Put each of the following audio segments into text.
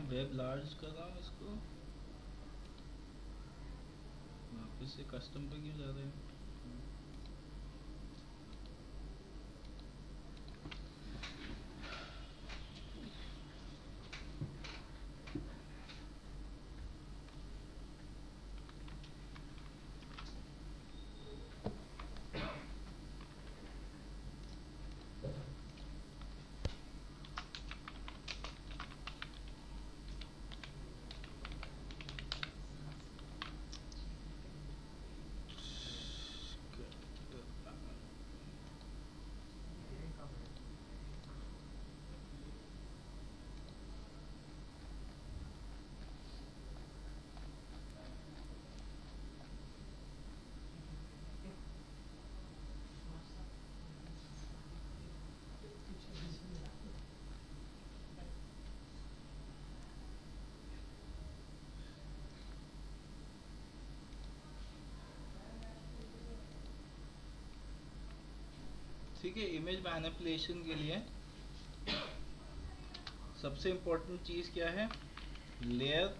Web large कर रहा हूँ इसको, वापस से कस्टम पे क्यों जा रहे हैं? ठीक है, इमेज मैनिपुलेशन के लिए सबसे इम्पोर्टेंट चीज़ क्या है? Layer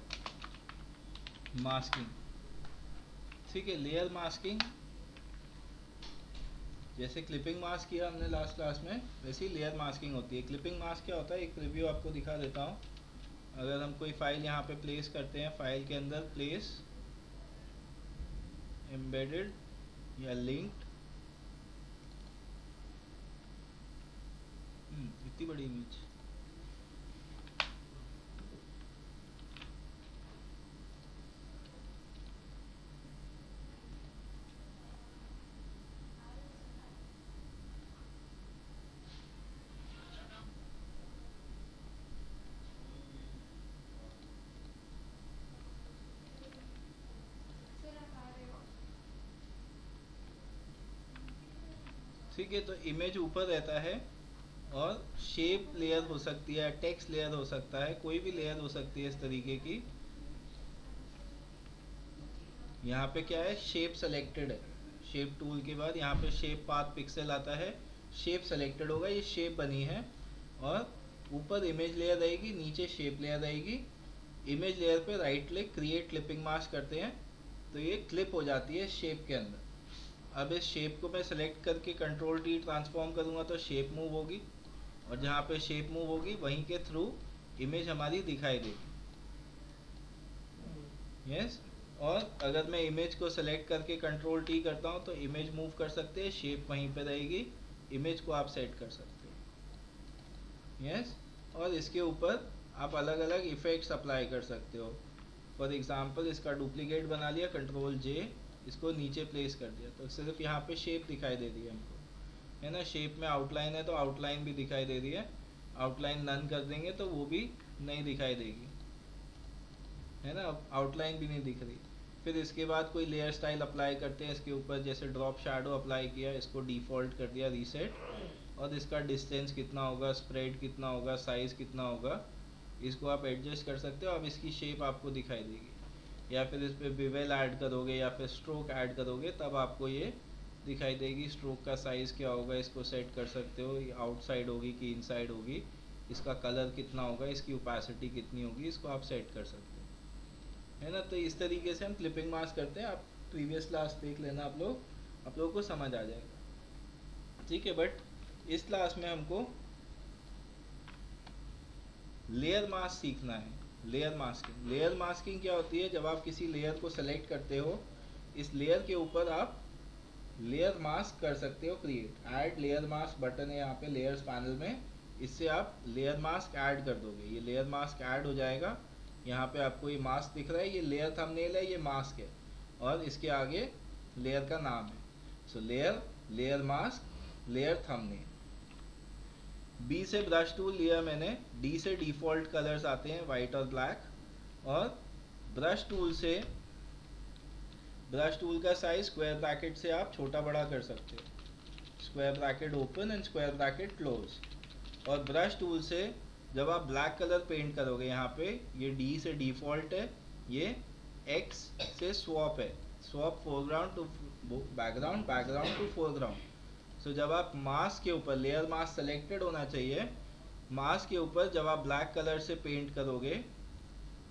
masking. ठीक है, लेयर मास्किंग जैसे क्लिपिंग मास्क किया हमने लास्ट क्लास में, वैसे ही लेयर मास्किंग होती है। क्लिपिंग मास्क क्या होता है, एक प्रीव्यू आपको दिखा देता हूँ। अगर हम कोई फाइल यहाँ पे प्लेस करते हैं, फाइल के अंदर प्लेस एम्बेडेड या लिंक्ड, इतनी बड़ी इमेज, ठीक है। तो इमेज ऊपर रहता है और शेप लेयर हो सकती है, टेक्स्ट लेयर हो सकता है, कोई भी लेयर हो सकती है इस तरीके की। यहाँ पे क्या है, शेप सेलेक्टेड है। शेप टूल के बाद यहाँ पे शेप पाथ पिक्सल आता है, शेप सेलेक्टेड होगा, ये शेप बनी है। और ऊपर इमेज लेयर रहेगी, नीचे शेप लेयर रहेगी। इमेज लेयर पे right click create clipping mask करते हैं तो ये क्लिप हो जाती है शेप के अंदर। अब इस शेप को मैं सेलेक्ट करके कंट्रोल टी ट्रांसफॉर्म करूँगा तो शेप मूव होगी, और जहाँ पे शेप मूव होगी वहीं के थ्रू इमेज हमारी दिखाई देगी। यस। और अगर मैं इमेज को सेलेक्ट करके कंट्रोल टी करता हूँ तो इमेज मूव कर सकते हैं, शेप वहीं पे रहेगी, इमेज को आप सेट कर सकते हो। यस। और इसके ऊपर आप अलग अलग इफ़ेक्ट्स अप्लाई कर सकते हो। फॉर एग्जांपल इसका डुप्लीकेट बना लिया, कंट्रोल जे, इसको नीचे प्लेस कर दिया तो सिर्फ यहाँ पे शेप दिखाई दे रही है हमको, है ना। शेप में आउटलाइन है तो आउटलाइन भी दिखाई दे रही है, आउटलाइन नन कर देंगे तो वो भी नहीं दिखाई देगी, है ना। आउटलाइन भी नहीं दिख रही। फिर इसके बाद कोई लेयर स्टाइल अप्लाई करते हैं इसके ऊपर, जैसे ड्रॉप शैडो अप्लाई किया, इसको डिफ़ॉल्ट कर दिया रीसेट, और इसका डिस्टेंस कितना होगा, स्प्रेड कितना होगा, साइज़ कितना होगा, इसको आप एडजस्ट कर सकते हो। अब इसकी शेप आपको दिखाई देगी। या फिर इस पर बिवेल ऐड करोगे या फिर स्ट्रोक ऐड करोगे तब आपको ये दिखाई देगी। स्ट्रोक का साइज़ क्या होगा, इसको सेट कर सकते हो, ये आउटसाइड होगी कि इनसाइड होगी, इसका कलर कितना होगा, इसकी ओपेसिटी कितनी होगी, इसको आप सेट कर सकते हो, है ना। तो इस तरीके से हम क्लिपिंग मास्क करते हैं। आप प्रीवियस क्लास देख लेना, आप लोगों को समझ आ जाएगा। ठीक है, बट इस क्लास में हमको लेयर मास्क सीखना है। लेयर मास्किंग, लेयर मास्किंग क्या होती है, जब आप किसी लेयर को सेलेक्ट करते हो, इस लेयर के ऊपर आप लेयर मास्क कर सकते हो create. Add layer mask button है यहाँ पे लेयर्स पैनल में, इससे आप लेयर मास्क ऐड कर दोगे, ये लेयर मास्क ऐड हो जाएगा। यहाँ पे आपको ये मास्क दिख रहा है, ये लेयर थंबनेल है, ये मास्क है, और इसके आगे लेयर का नाम है। So layer, layer mask, layer thumbnail. B से ब्रश टूल लिया मैंने, डी से डिफ़ॉल्ट कलर्स आते हैं वाइट और ब्लैक, और ब्रश टूल से, ब्रश टूल का साइज स्क्वायर ब्रैकेट से आप छोटा बड़ा कर सकते हो, square bracket open and square bracket close. और ब्रश टूल से जब आप ब्लैक कलर पेंट करोगे, यहाँ पे ये डी से डिफ़ॉल्ट है, ये एक्स से स्वॉप है, swap foreground to background, background to foreground. So जब आप मास्क के ऊपर, लेयर मास्क सेलेक्टेड होना चाहिए, मास्क के ऊपर जब आप ब्लैक कलर से पेंट करोगे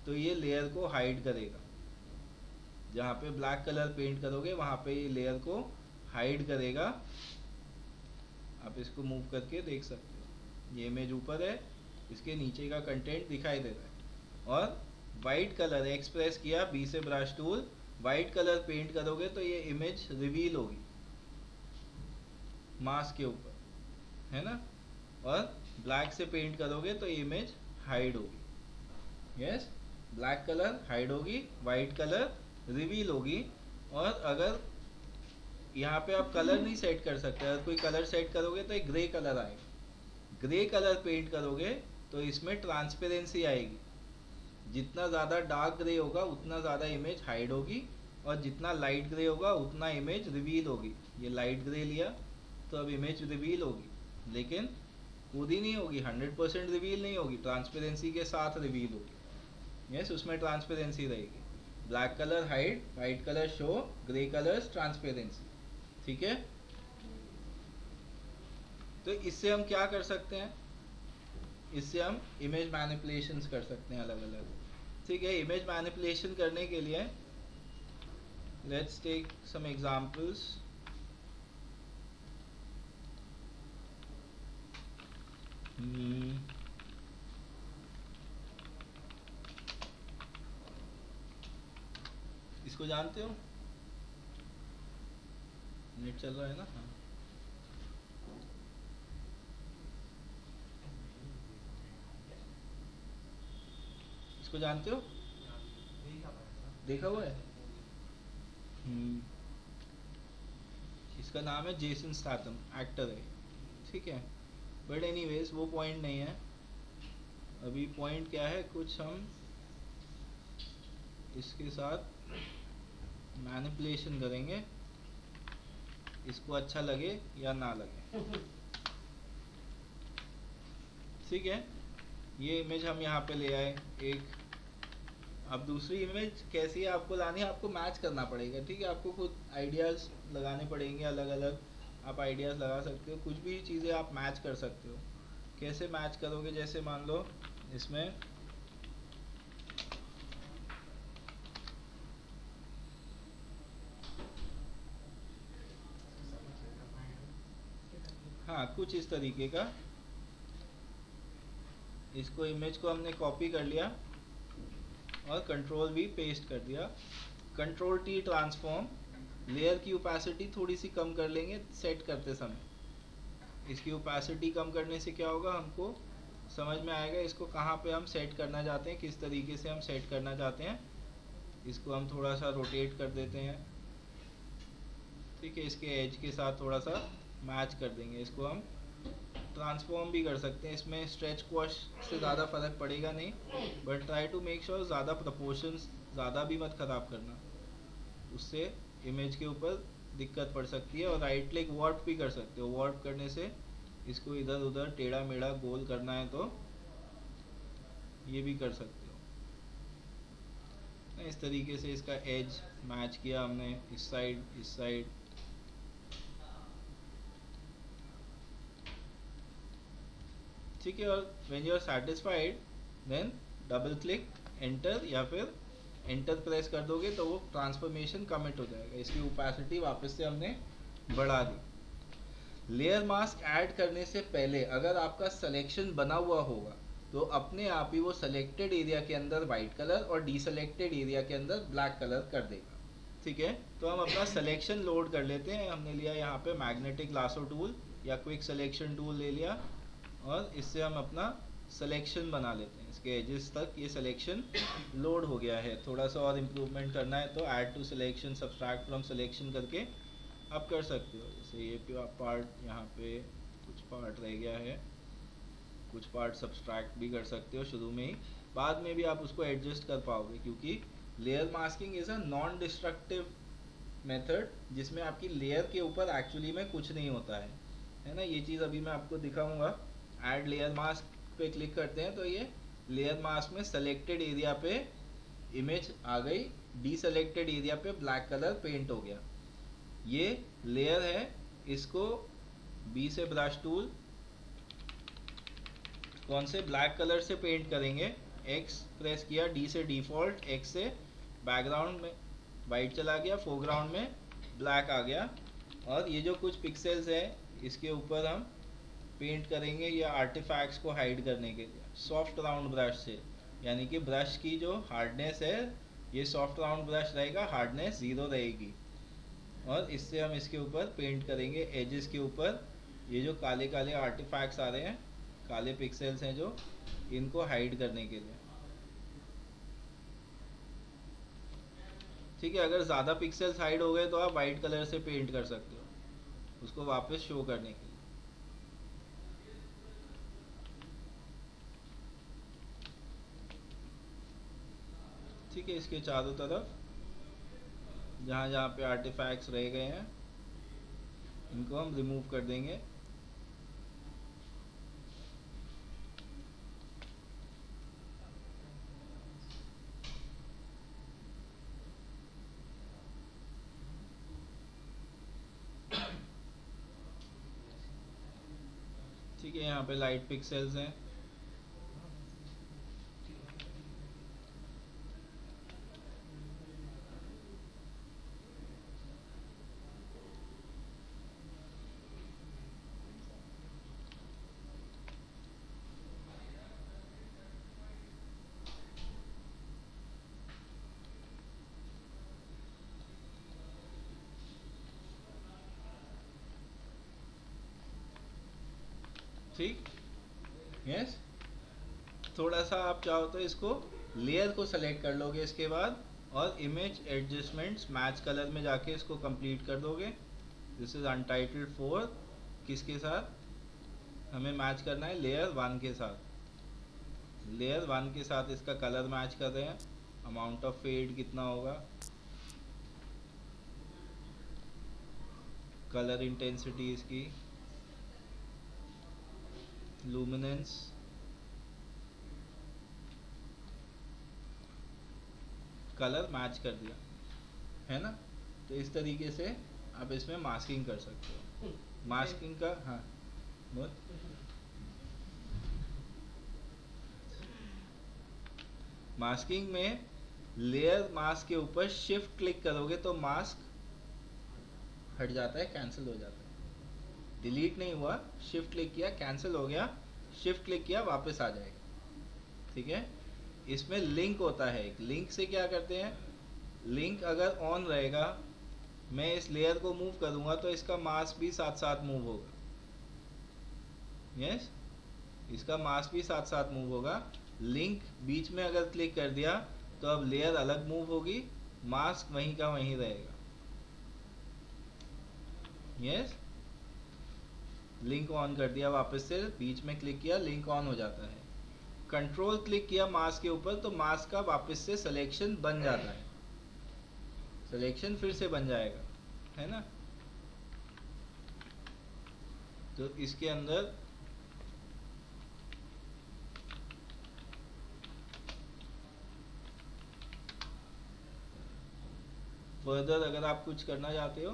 तो ये लेयर को हाइड करेगा। जहाँ पे ब्लैक कलर पेंट करोगे वहाँ पे ये लेयर को हाइड करेगा। आप इसको मूव करके देख सकते हो, ये इमेज ऊपर है, इसके नीचे का कंटेंट दिखाई दे रहा है। और वाइट कलर एक्सप्रेस किया बी से brush tool, white colour paint करोगे तो ये इमेज रिवील होगी मास्क के ऊपर, है ना। और ब्लैक से पेंट करोगे तो ये इमेज हाइड होगी। यस, ब्लैक कलर हाइड होगी, वाइट कलर रिवील होगी। और अगर यहाँ पे आप कलर नहीं सेट कर सकते, अगर कोई कलर सेट करोगे तो एक ग्रे कलर आएगा। ग्रे कलर पेंट करोगे तो इसमें ट्रांसपेरेंसी आएगी। जितना ज़्यादा डार्क ग्रे होगा उतना ज़्यादा इमेज हाइड होगी, और जितना लाइट ग्रे होगा उतना इमेज रिवील होगी। ये लाइट ग्रे लिया तो अब इमेज रिवील होगी, लेकिन पूरी नहीं होगी, 100% रिवील नहीं होगी, ट्रांसपेरेंसी के साथ रिवील होगी। यस, उसमें ट्रांसपेरेंसी रहेगी। Black colour hide, white colour show, grey colour transparency. ठीक है, तो इससे हम क्या कर सकते हैं, इससे हम इमेज मैनिपुलेशंस कर सकते हैं अलग अलग। ठीक है, इमेज मैनिपुलेशन करने के लिए लेट्स टेक सम एग्जांपल्स। इसको जानते हो, नेट चल रहा है ना। हाँ, इसको जानते हो, देखा हुआ है। इसका नाम है जेसन स्टैथम, एक्टर है। ठीक है, बट एनीवेज वो पॉइंट नहीं है अभी। पॉइंट क्या है, कुछ हम इसके साथ मैनिपुलेशन करेंगे, इसको अच्छा लगे या ना लगे। ठीक है, ये इमेज हम यहाँ पे ले आए एक। अब दूसरी इमेज कैसी है आपको लानी है, आपको मैच करना पड़ेगा। ठीक है, आपको खुद आइडियाज़ लगाने पड़ेंगे अलग अलग। आप आइडियाज़ लगा सकते हो, कुछ भी चीज़ें आप मैच कर सकते हो। कैसे मैच करोगे, जैसे मान लो इसमें हाँ कुछ इस तरीके का, इसको इमेज को हमने कॉपी कर लिया और कंट्रोल वी पेस्ट कर दिया। कंट्रोल टी ट्रांसफॉर्म, लेयर की ओपेसिटी थोड़ी सी कम कर लेंगे सेट करते समय। इसकी ओपेसिटी कम करने से क्या होगा, हमको समझ में आएगा इसको कहाँ पे हम सेट करना चाहते हैं, किस तरीके से हम सेट करना चाहते हैं। इसको हम थोड़ा सा रोटेट कर देते हैं। ठीक है, इसके एज के साथ थोड़ा सा मैच कर देंगे। इसको हम ट्रांसफॉर्म भी कर सकते हैं, इसमें स्ट्रेच क्वाश से ज़्यादा फ़र्क पड़ेगा नहीं, but try to make sure ज़्यादा प्रपोर्शंस ज़्यादा भी मत ख़राब करना, उससे इमेज के ऊपर दिक्कत पड़ सकती है। और राइट क्लिक वार्प भी कर सकते हो, वार्प करने से इसको इधर उधर टेढ़ा मेढ़ा गोल करना है तो ये भी कर सकते हो। इस तरीके से इसका एज मैच किया हमने, इस साइड इस साइड। ठीक है, और when you are satisfied then double click enter, या फिर एंटर प्रेस कर दोगे तो वो ट्रांसफॉर्मेशन कमिट हो जाएगा। इसकी ओपेसिटी वापस से हमने बढ़ा दी। लेयर मास्क ऐड करने से पहले अगर आपका सिलेक्शन बना हुआ होगा तो अपने आप ही वो सिलेक्टेड एरिया के अंदर वाइट कलर और डीसेलेक्टेड एरिया के अंदर ब्लैक कलर कर देगा। ठीक है, तो हम अपना सिलेक्शन लोड कर लेते हैं। हमने लिया यहाँ पे मैग्नेटिक लासो टूल या क्विक सिलेक्शन टूल ले लिया, और इससे हम अपना सिलेक्शन बना लेते हैं। इसके एजेस तक ये सिलेक्शन लोड हो गया है। थोड़ा सा और इम्प्रूवमेंट करना है तो add to selection, subtract from selection करके आप कर सकते हो। जैसे ये पार्ट यहाँ पे कुछ पार्ट रह गया है, कुछ पार्ट सब्सट्रैक्ट भी कर सकते हो शुरू में ही, बाद में भी आप उसको एडजस्ट कर पाओगे, क्योंकि layer masking is a non destructive method जिसमें आपकी लेयर के ऊपर एक्चुअली में कुछ नहीं होता है ना। ये चीज़ अभी मैं आपको दिखाऊंगा। ऐड लेयर मास्क पे क्लिक करते हैं तो ये लेयर मास्क में सेलेक्टेड एरिया पे इमेज आ गई, डीसेलेक्टेड एरिया पे ब्लैक कलर पेंट हो गया। ये लेयर है, इसको बी से ब्रश टूल कौन से ब्लैक कलर से पेंट करेंगे, एक्स प्रेस किया, डी से डिफ़ॉल्ट, एक्स से बैकग्राउंड में वाइट चला गया, फोरग्राउंड में ब्लैक आ गया। और ये जो कुछ पिक्सेल्स है इसके ऊपर हम पेंट करेंगे ये आर्टिफैक्ट्स को हाइड करने के लिए सॉफ्ट राउंड ब्रश से, यानी कि ब्रश की जो हार्डनेस है, ये सॉफ्ट राउंड ब्रश रहेगा, हार्डनेस 0 रहेगी। और इससे हम इसके ऊपर पेंट करेंगे एजेस के ऊपर ये जो काले काले आर्टिफैक्ट्स आ रहे हैं, काले पिक्सेल्स हैं जो, इनको हाइड करने के लिए। ठीक है, अगर ज़्यादा पिक्सेल्स हाइड हो गए तो आप वाइट कलर से पेंट कर सकते हो उसको वापस शो करने के लिए। ठीक है, इसके चारों तरफ जहाँ जहाँ पे आर्टिफैक्ट्स रह गए हैं इनको हम रिमूव कर देंगे। ठीक है, यहाँ पे लाइट पिक्सेल्स हैं। ठीक, यस। थोड़ा सा आप चाहो तो इसको लेयर को सेलेक्ट कर लोगे इसके बाद, और इमेज एडजस्टमेंट्स मैच कलर में जाके इसको कंप्लीट कर दोगे। दिस इज अनटाइटल्ड 4, किसके साथ हमें मैच करना है, लेयर 1 के साथ। लेयर 1 के साथ इसका कलर मैच कर रहे हैं, अमाउंट ऑफ फेड कितना होगा, कलर इंटेंसिटी इसकी, लुमिनेंस, कलर मैच कर दिया है ना। तो इस तरीके से आप इसमें मास्किंग कर सकते हो। मास्किंग का, हाँ बोल। मास्किंग में लेयर मास्क के ऊपर शिफ्ट क्लिक करोगे तो मास्क हट जाता है, कैंसिल हो जाता है। डिलीट नहीं हुआ, शिफ्ट क्लिक किया कैंसिल हो गया, शिफ्ट क्लिक किया वापस आ जाएगा। ठीक है, इसमें लिंक होता है एक, लिंक से क्या करते हैं, लिंक अगर ऑन रहेगा, मैं इस लेयर को मूव करूंगा तो इसका मास्क भी साथ साथ मूव होगा। यस, इसका मास्क भी साथ साथ मूव होगा। लिंक बीच में अगर क्लिक कर दिया तो अब लेयर अलग मूव होगी, मास्क वहीं का वहीं रहेगा। यस, लिंक ऑन कर दिया वापस से, बीच में क्लिक किया, लिंक ऑन हो जाता है। कंट्रोल क्लिक किया मास्क के ऊपर तो मास्क का वापस से सिलेक्शन बन जाता है, सिलेक्शन फिर से बन जाएगा, है ना। तो इसके अंदर फर्दर अगर आप कुछ करना चाहते हो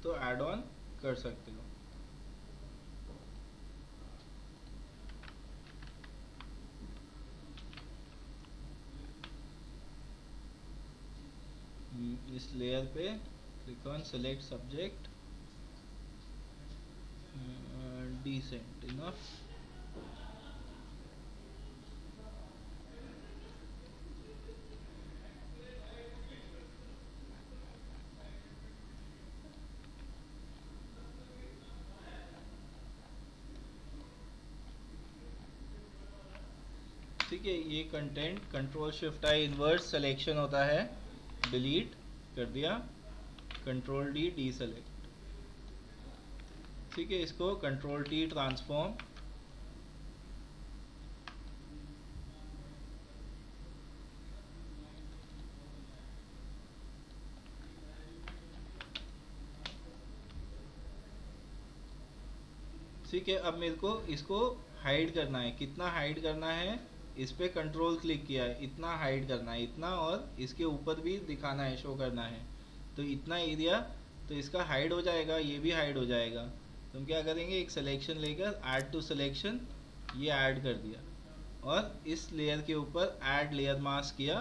तो ऐड ऑन कर सकते हो। इस लेयर पे click on select subject, decent enough. ठीक है, ये content control shift I inverse selection होता है, डिलीट कर दिया, कंट्रोल डी डी सेलेक्ट। ठीक है, इसको कंट्रोल टी ट्रांसफॉर्म, ठीक है। अब मेरे को इसको हाइड करना है, कितना हाइड करना है, इस पे कंट्रोल क्लिक किया है, इतना हाइड करना है, इतना, और इसके ऊपर भी दिखाना है, शो करना है, तो इतना एरिया, तो इसका हाइड हो जाएगा, ये भी हाइड हो जाएगा। तो हम क्या करेंगे, एक सिलेक्शन लेकर ऐड टू सिलेक्शन, ये ऐड कर दिया, और इस लेयर के ऊपर ऐड लेयर मास्क किया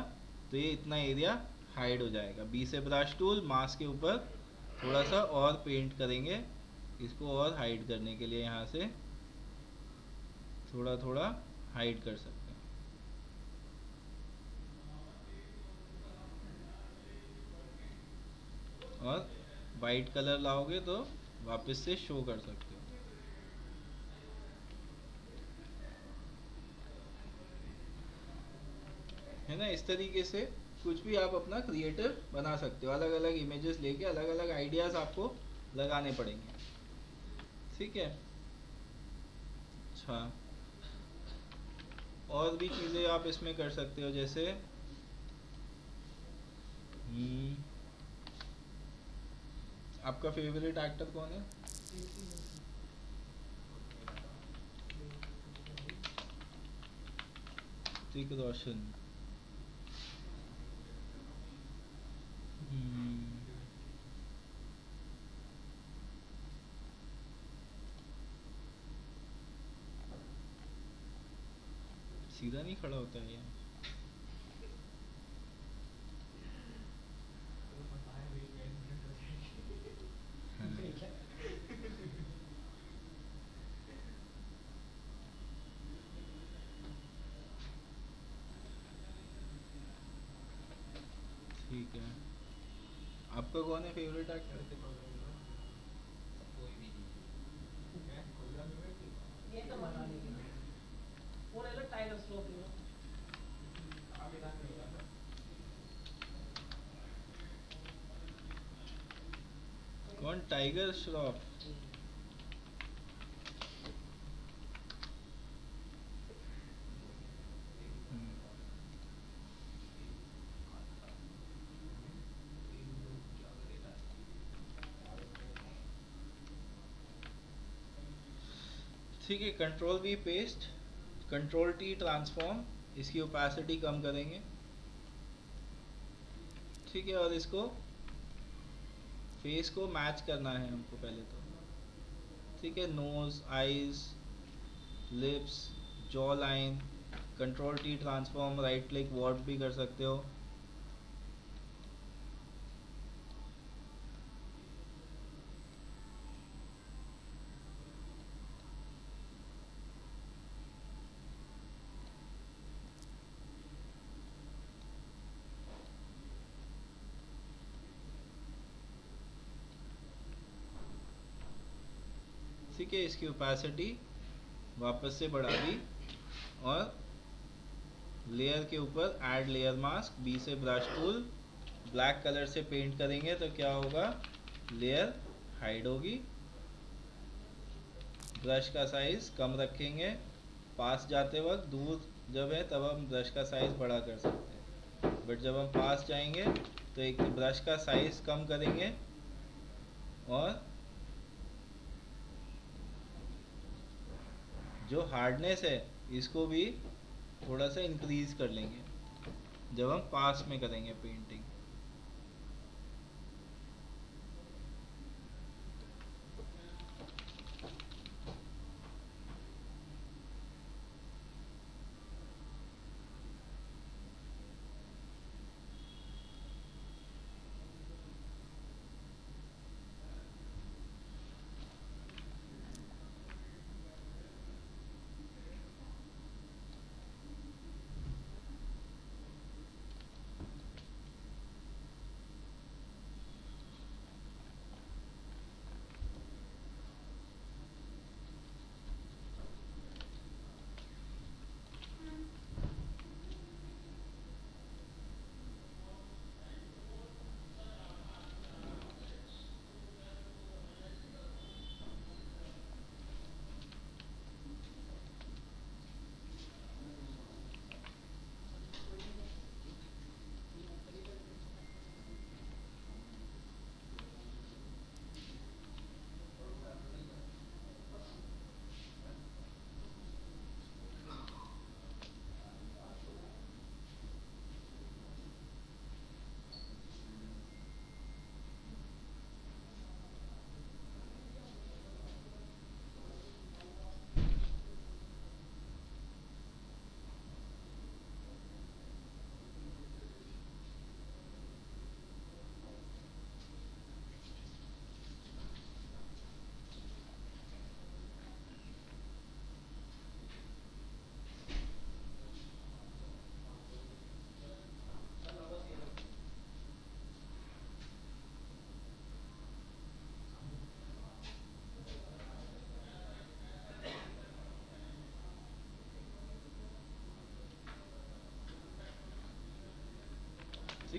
तो ये इतना एरिया हाइड हो जाएगा। बी से ब्रश टूल, मास्क के ऊपर थोड़ा सा और पेंट करेंगे इसको और हाइड करने के लिए, यहाँ से थोड़ा थोड़ा हाइड कर सकते हैं। और वाइट कलर लाओगे तो वापस से शो कर सकते हो। है ना, इस तरीके से कुछ भी आप अपना क्रिएटिव बना सकते हो। अलग अलग इमेजेस लेके अलग अलग आइडियाज आपको लगाने पड़ेंगे। ठीक है। अच्छा, और भी चीज़ें आप इसमें कर सकते हो, जैसे आपका फेवरेट एक्टर कौन है? ऋतिक रोशन। हम्म, सीधा नहीं खड़ा होता है ये। हाँ, ठीक है। आपका कौन है फेवरेट एक्टर? कौन? टाइगर श्रॉफ? हम्म, ठीक है। Control we paste, control T transform, इसकी ओपेसिटी कम करेंगे। ठीक है, और इसको फेस को मैच करना है हमको पहले तो। ठीक है, nose, eyes, lips, jaw line, control T transform, right click warp भी कर सकते हो। ठीक है, इसकी ओपेसिटी वापस से बढ़ा दी, और लेयर के ऊपर ऐड लेयर मास्क, बी से ब्रश टूल, ब्लैक कलर से पेंट करेंगे तो क्या होगा, लेयर हाइड होगी। ब्रश का साइज कम रखेंगे, पास जाते वक्त, दूर जब है तब हम ब्रश का साइज बड़ा कर सकते हैं, बट जब हम पास जाएंगे तो एक ब्रश का साइज कम करेंगे और जो हार्डनेस है इसको भी थोड़ा सा इंक्रीज कर लेंगे जब हम पास में करेंगे पेंटिंग।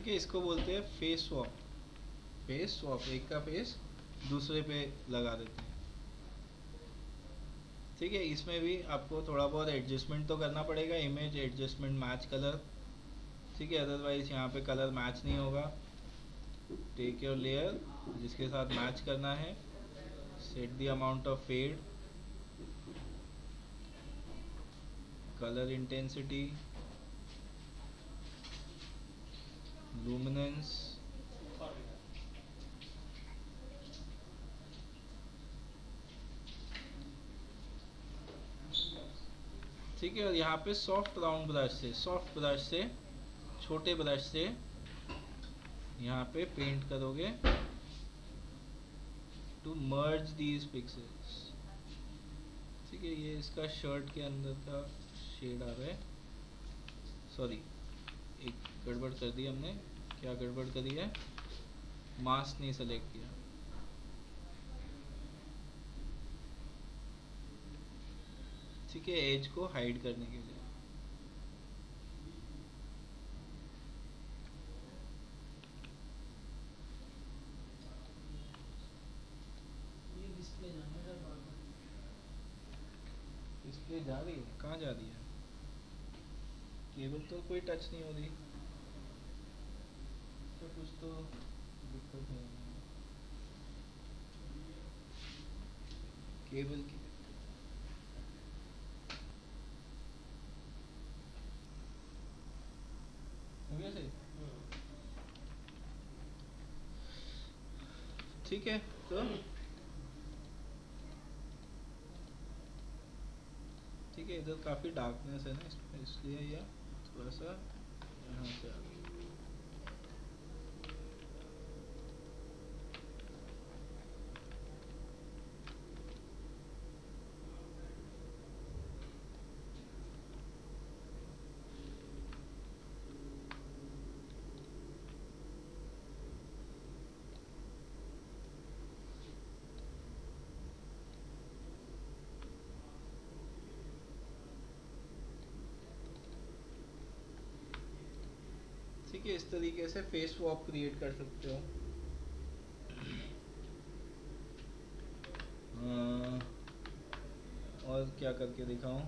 ठीक है, इसको बोलते हैं फेस स्वैप। फेस स्वैप, एक का फेस दूसरे पे लगा देते हैं। ठीक है, इसमें भी आपको थोड़ा बहुत एडजस्टमेंट तो करना पड़ेगा, इमेज एडजस्टमेंट मैच कलर। ठीक है, अदरवाइज यहाँ पे कलर मैच नहीं होगा। टेक योर लेयर जिसके साथ मैच करना है, set the amount of fade, colour intensity, luminance, ठीक है। और यहाँ पे सॉफ्ट राउंड ब्रश से, सॉफ्ट ब्रश से, छोटे ब्रश से यहाँ पे पेंट करोगे टू मर्ज दीज पिक्सेल्स। ठीक है, ये इसका शर्ट के अंदर का शेड आ रहा है। सॉरी, एक गड़बड़ कर दी हमने। क्या गड़बड़ करी है? मास्क नहीं सेलेक्ट किया। ठीक है, एज को हाइड करने के लिए। डिस्प्ले जा रही है? कहाँ जा रही है? केबल तो कोई टच नहीं हो रही, तो कुछ तो दिक्कत है केबल की। हो गया सही? ठीक है, तो ठीक है, इधर काफ़ी डार्कनेस है ना इसमें, इसलिए यह थोड़ा सा यहाँ से आ गया। ठीक है, इस तरीके से फेस स्वैप क्रिएट कर सकते हो। और क्या करके दिखाऊं?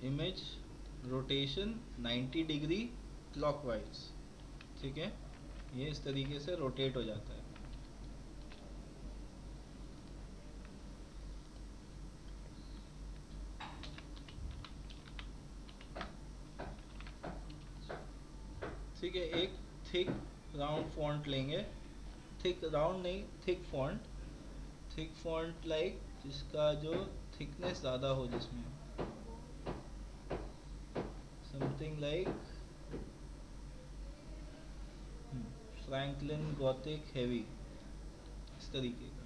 Image rotation 90 degree clockwise. ठीक है, ये इस तरीके से रोटेट हो जाता है। ठीक है, एक थिक राउंड फॉन्ट लेंगे, थिक राउंड नहीं, thick font, thick font like जिसका जो थिकनेस ज़्यादा हो, जिसमें something like Franklin Gothic heavy, इस तरीके का।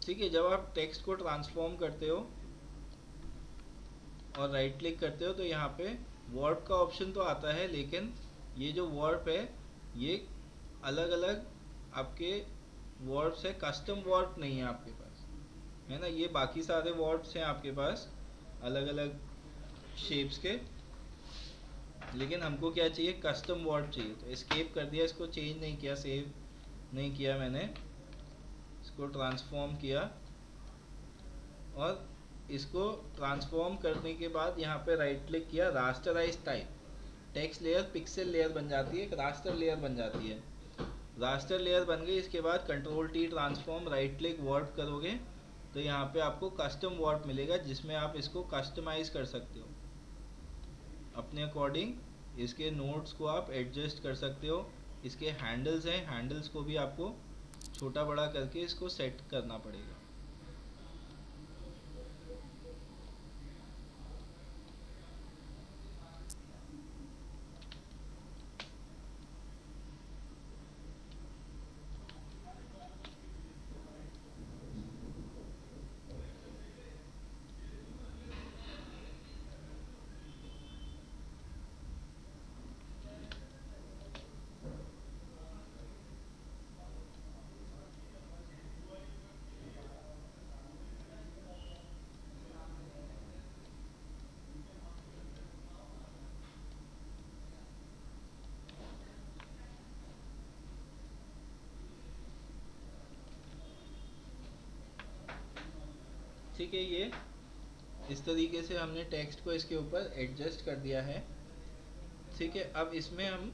ठीक है, जब आप टेक्स्ट को ट्रांसफॉर्म करते हो और राइट क्लिक करते हो तो यहाँ पे वर्ब का ऑप्शन तो आता है, लेकिन ये जो वर्ब है ये अलग अलग आपके वर्ब्स है, कस्टम वर्ब नहीं है आपके पास, है ना। ये बाकी सारे वर्ब्स हैं आपके पास अलग अलग शेप्स के, लेकिन हमको क्या चाहिए? कस्टम वर्ब चाहिए। तो एस्केप कर दिया, इसको चेंज नहीं किया, सेव नहीं किया मैंने, इसको ट्रांसफॉर्म किया, और इसको ट्रांसफॉर्म करने के बाद यहाँ पे राइट क्लिक किया, rasterise type, text layer pixel layer बन जाती है, एक रास्टर लेयर बन जाती है। रास्टर लेयर बन गई, इसके बाद control T transform, right click warp करोगे तो यहाँ पे आपको कस्टम वार्प मिलेगा, जिसमें आप इसको कस्टमाइज कर सकते हो अपने अकॉर्डिंग। इसके नोड्स को आप एडजस्ट कर सकते हो, इसके हैंडल्स हैं, हैंडल्स को भी आपको छोटा बड़ा करके इसको सेट करना पड़ेगा। ठीक है, ये इस तरीके से हमने टेक्स्ट को इसके ऊपर एडजस्ट कर दिया है। ठीक है, अब इसमें हम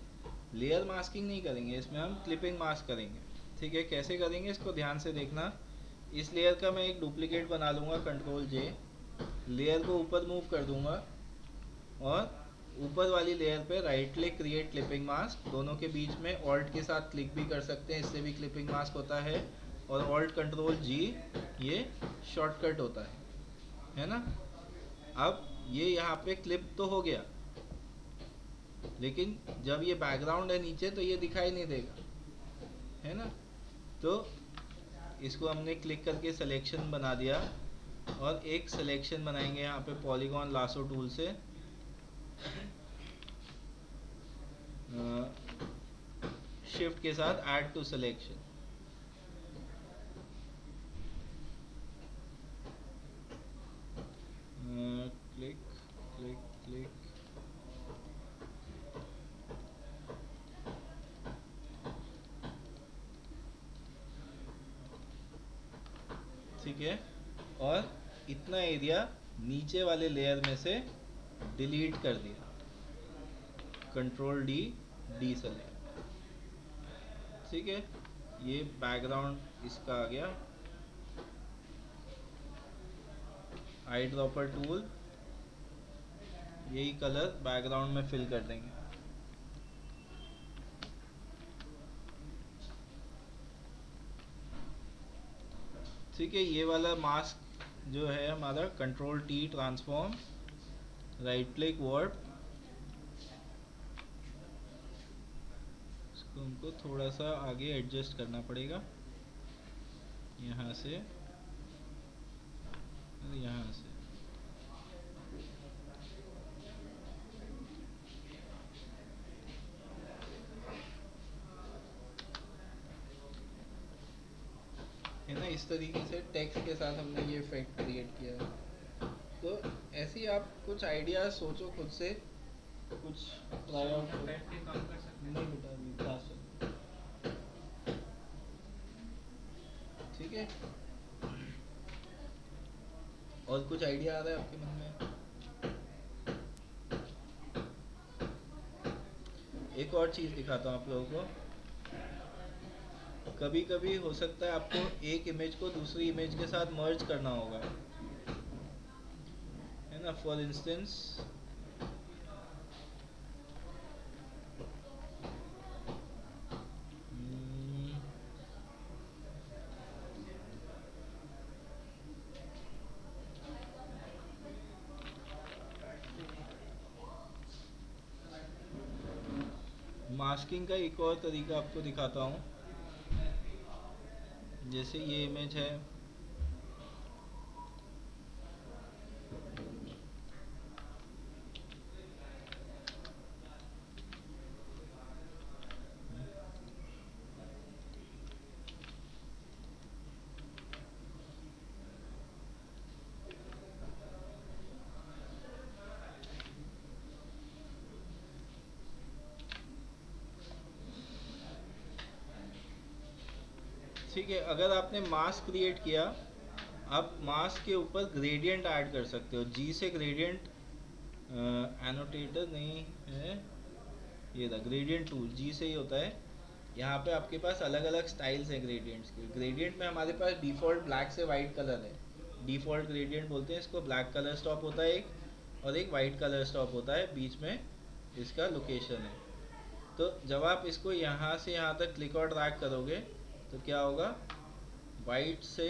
लेयर मास्किंग नहीं करेंगे, इसमें हम क्लिपिंग मास्क करेंगे। ठीक है, कैसे करेंगे इसको ध्यान से देखना। इस लेयर का मैं एक डुप्लीकेट बना लूँगा, कंट्रोल जे, लेयर को ऊपर मूव कर दूँगा, और ऊपर वाली लेयर पे right click, create clipping mask, दोनों के बीच में ऑल्ट के साथ क्लिक भी कर सकते हैं, इससे भी क्लिपिंग मास्क होता है, और ऑल्ट कंट्रोल जी ये शॉर्टकट होता है ना। अब ये यहाँ पे क्लिप तो हो गया, लेकिन जब ये बैकग्राउंड है नीचे तो ये दिखाई नहीं देगा, है ना। तो इसको हमने क्लिक करके सिलेक्शन बना दिया, और एक सिलेक्शन बनाएंगे यहाँ पे पॉलीगॉन लासो टूल से, शिफ्ट के साथ add to selection. Click click click, ठीक है, और इतना एरिया नीचे वाले लेयर में से डिलीट कर दिया, कंट्रोल डी, डी सेलेक्ट। ठीक है, ये बैकग्राउंड इसका आ गया। आई ड्रॉपर टूल, यही कलर बैकग्राउंड में फिल कर देंगे। ठीक है, ये वाला मास्क जो है हमारा, control T transform, right click warp, इसको हमको थोड़ा सा आगे एडजस्ट करना पड़ेगा, यहाँ से और यहाँ से। है ना, इस तरीके से टेक्स्ट के साथ हमने ये इफेक्ट क्रिएट किया है। तो ऐसे ही आप कुछ आइडिया सोचो खुद से, कुछ ट्राई आउट करो। बैठ के काम कर सकते हैं। नहीं बेटा, अभी क्लास चल रही है। ठीक है, और कुछ आइडिया आ रहा है आपके मन में? एक और चीज़ दिखाता हूँ आप लोगों को। कभी कभी हो सकता है आपको एक इमेज को दूसरी इमेज के साथ मर्ज करना होगा, है ना। फॉर इंस्टेंस मास्किंग का एक और तरीका आपको दिखाता हूँ। जैसे ये इमेज है, ठीक है, अगर आपने मास्क क्रिएट किया, आप मास्क के ऊपर ग्रेडियंट ऐड कर सकते हो। जी से ग्रेडियंट एनोटेटर नहीं है, ये था ग्रेडियंट टूल, जी से ही होता है। यहाँ पे आपके पास अलग अलग स्टाइल्स हैं ग्रेडियंट्स के। ग्रेडियंट में हमारे पास डिफ़ॉल्ट ब्लैक से वाइट कलर है, डिफ़ॉल्ट ग्रेडियंट बोलते हैं इसको। ब्लैक कलर स्टॉप होता है एक, और एक वाइट कलर स्टॉप होता है, बीच में इसका लोकेशन है। तो जब आप इसको यहाँ से यहाँ तक क्लिक और ड्रैग करोगे तो क्या होगा, वाइट से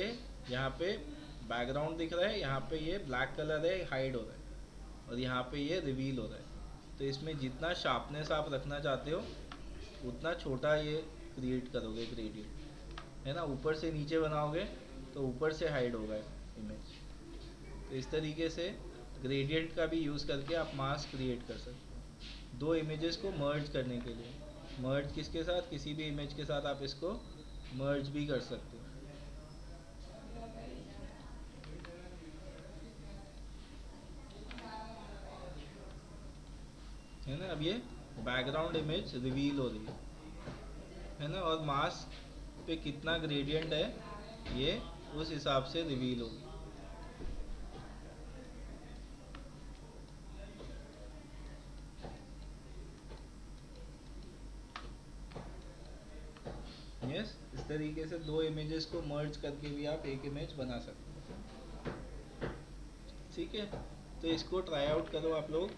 यहाँ पे बैकग्राउंड दिख रहा है, यहाँ पे ये ब्लैक कलर है हाइड हो रहा है, और यहाँ पे ये रिवील हो रहा है। तो इसमें जितना शार्पनेस आप रखना चाहते हो उतना छोटा ये क्रिएट करोगे ग्रेडियंट, है ना। ऊपर से नीचे बनाओगे तो ऊपर से हाइड होगा इमेज। तो इस तरीके से ग्रेडियंट का भी यूज़ करके आप मास्क क्रिएट कर सकते हो दो इमेजेस को मर्ज करने के लिए। मर्ज किसके साथ, किसी भी इमेज के साथ आप इसको मर्ज भी कर सकते हो, है ना। अब ये बैकग्राउंड इमेज रिवील हो रही है ना, और मास्क पे कितना ग्रेडियंट है ये उस हिसाब से रिवील होगी। यस, इस तरीके से दो इमेजेस को मर्ज करके भी आप एक इमेज बना सकते हो। ठीक है, तो इसको ट्राई आउट करो आप लोग।